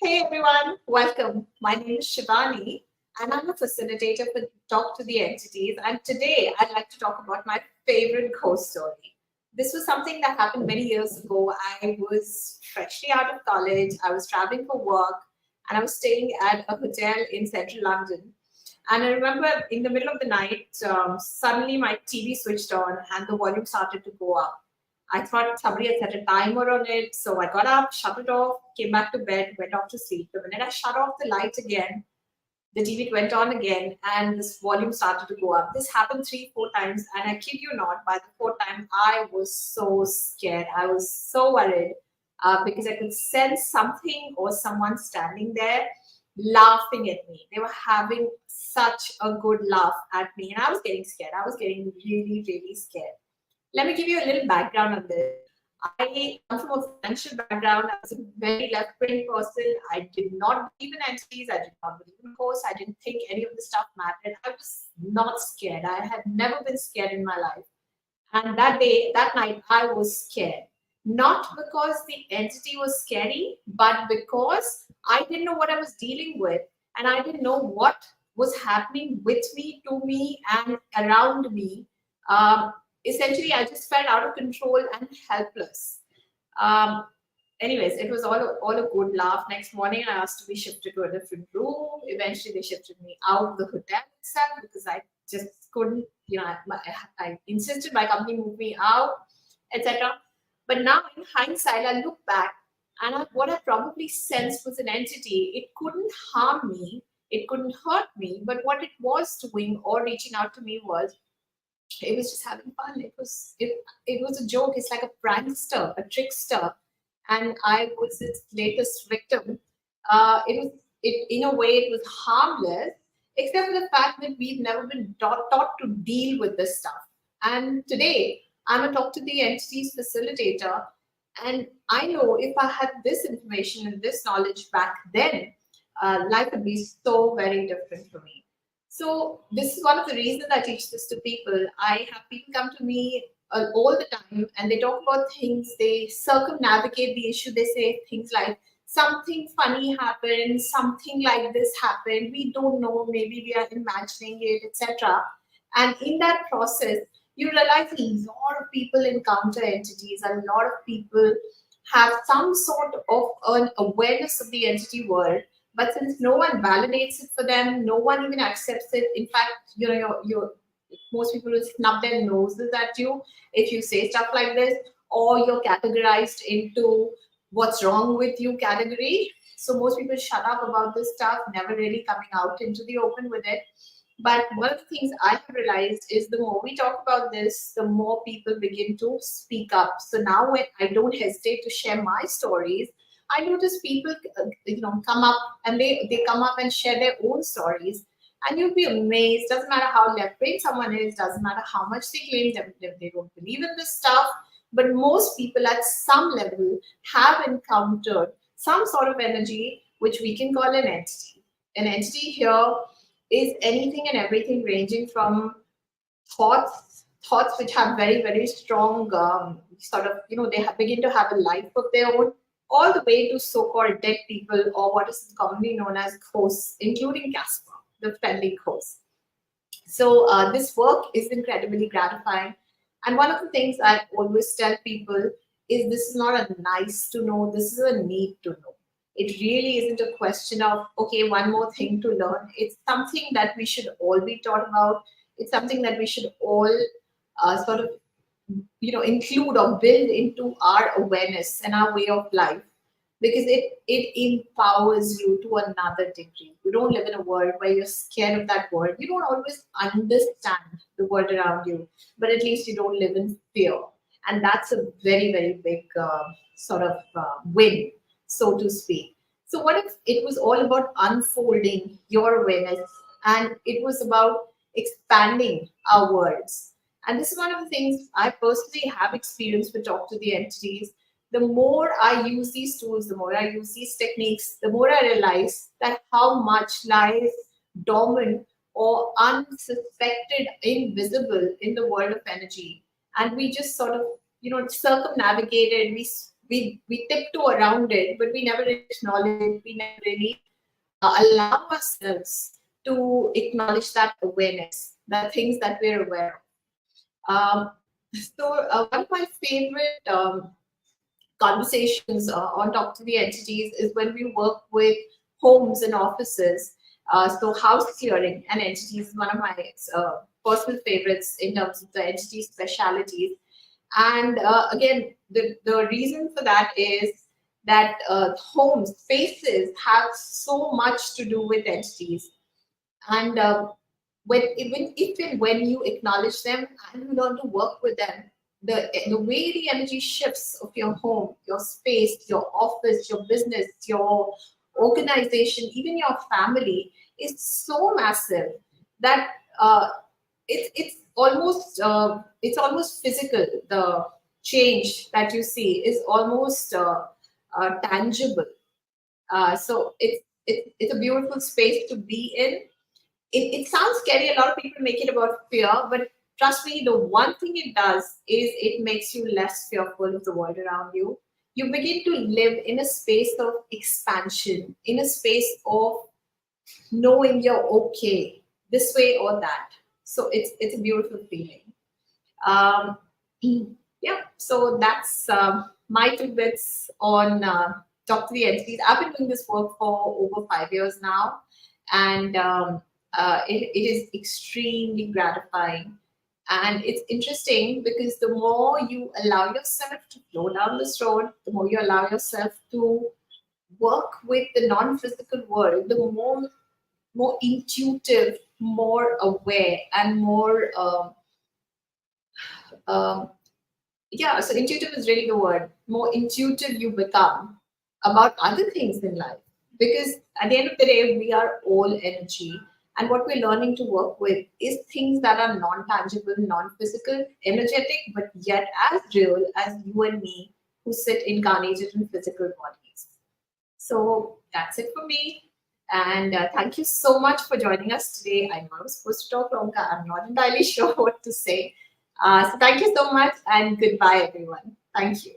Hey everyone, welcome. My name is Shivani and I'm a facilitator for Talk to the Entities. And today I'd like to talk about my favorite ghost story. This was something that happened many years ago. I was freshly out of college, I was traveling for work, and I was staying at a hotel in central London. And I remember in the middle of the night, suddenly my TV switched on and the volume started to go up. I thought somebody had set a timer on it. So I got up, shut it off, came back to bed, went off to sleep. The minute I shut off the light again, the TV went on again and this volume started to go up. This happened three, four times. And I kid you not, by the fourth time, I was so scared. I was so worried because I could sense something or someone standing there laughing at me. They were having such a good laugh at me. And I was getting scared. I was getting really, really scared. Let me give you a little background on this. I come from a financial background. I was a very left brain person. I did not believe in entities. I did not believe in ghosts. I didn't think any of the stuff mattered. I was not scared. I had never been scared in my life. And that day, that night, I was scared. Not because the entity was scary, but because I didn't know what I was dealing with. And I didn't know what was happening with me, to me, and around me. Um, Essentially, I just felt out of control and helpless. Um, Anyways, it was all a good laugh. Next morning, I asked to be shifted to a different room. Eventually, they shifted me out of the hotel itself because I just couldn't, I insisted my company move me out, etc. But now, in hindsight, I look back and what I probably sensed was an entity. It couldn't harm me, it couldn't hurt me, but what it was doing or reaching out to me was it was just having fun. It was a joke. It's like a prankster, a trickster, and I was its latest victim. It in a way it was harmless, except for the fact that we've never been taught to deal with this stuff. And today I'm a talk to the entities facilitator, and I know if I had this information and this knowledge back then, life would be so very different for me. So this is one of the reasons I teach this to people. I have people come to me all the time and they talk about things, they circumnavigate the issue. They say things like, something funny happened, something like this happened, we don't know, maybe we are imagining it, etc. And in that process, you realize a lot of people encounter entities, a lot of people have some sort of an awareness of the entity world, but since no one validates it for them, no one even accepts it. In fact, most people will snub their noses at you if you say stuff like this, or you're categorized into what's wrong with you category. So most people shut up about this stuff, never really coming out into the open with it. But one of the things I have realized is the more we talk about this, the more people begin to speak up. So now when I don't hesitate to share my stories, I notice people, come up and they come up and share their own stories, and you'll be amazed. Doesn't matter how left brain someone is, doesn't matter how much they claim that they don't believe in this stuff, but most people at some level have encountered some sort of energy, which we can call an entity. An entity here is anything and everything ranging from thoughts which have very, very strong sort of, they begin to have a life of their own, all the way to so-called dead people or what is commonly known as ghosts, including Casper, the friendly ghost. So this work is incredibly gratifying. And one of the things I always tell people is this is not a nice to know, this is a need to know. It really isn't a question of, okay, one more thing to learn. It's something that we should all be taught about. It's something that we should all sort of, include or build into our awareness and our way of life, because it empowers you to another degree. You don't live in a world where you're scared of that world. You don't always understand the world around you, but at least you don't live in fear. And that's a very, very big win, so to speak. So what if it was all about unfolding your awareness and it was about expanding our worlds? And this is one of the things I personally have experienced with Talk to the Entities. The more I use these tools, the more I use these techniques, the more I realize that how much lies dormant or unsuspected, invisible in the world of energy. And we just sort of, circumnavigate it. we tiptoe around it, but we never really acknowledge it. We never really allow ourselves to acknowledge that awareness, the things that we're aware of. One of my favorite conversations on Talk to the Entities is when we work with homes and offices. House clearing and entities is one of my personal favorites in terms of the entity specialities. And again, the reason for that is that homes, spaces have so much to do with entities. And if and when you acknowledge them and you learn to work with them, the way the energy shifts of your home, your space, your office, your business, your organization, even your family is so massive that it's almost physical. The change that you see is almost tangible. It's a beautiful space to be in. It sounds scary. A lot of people make it about fear, but trust me, the one thing it does is it makes you less fearful of the world around you. You begin to live in a space of expansion, in a space of knowing you're okay this way or that. So it's a beautiful feeling. Um, yeah, so that's my tidbits on Talk to the Entities. I've been doing this work for over 5 years now, and it is extremely gratifying. And it's interesting because the more you allow yourself to flow down this road, the more you allow yourself to work with the non-physical world, the more intuitive, more aware, and more um, yeah. So intuitive is really the word. More intuitive you become about other things in life, because at the end of the day, we are all energy, and what we're learning to work with is things that are non-tangible, non-physical, energetic, but yet as real as you and me who sit incarnated in physical bodies. So that's it for me. And thank you so much for joining us today. I know I was supposed to talk longer. I'm not entirely sure what to say. So thank you so much and goodbye, everyone. Thank you.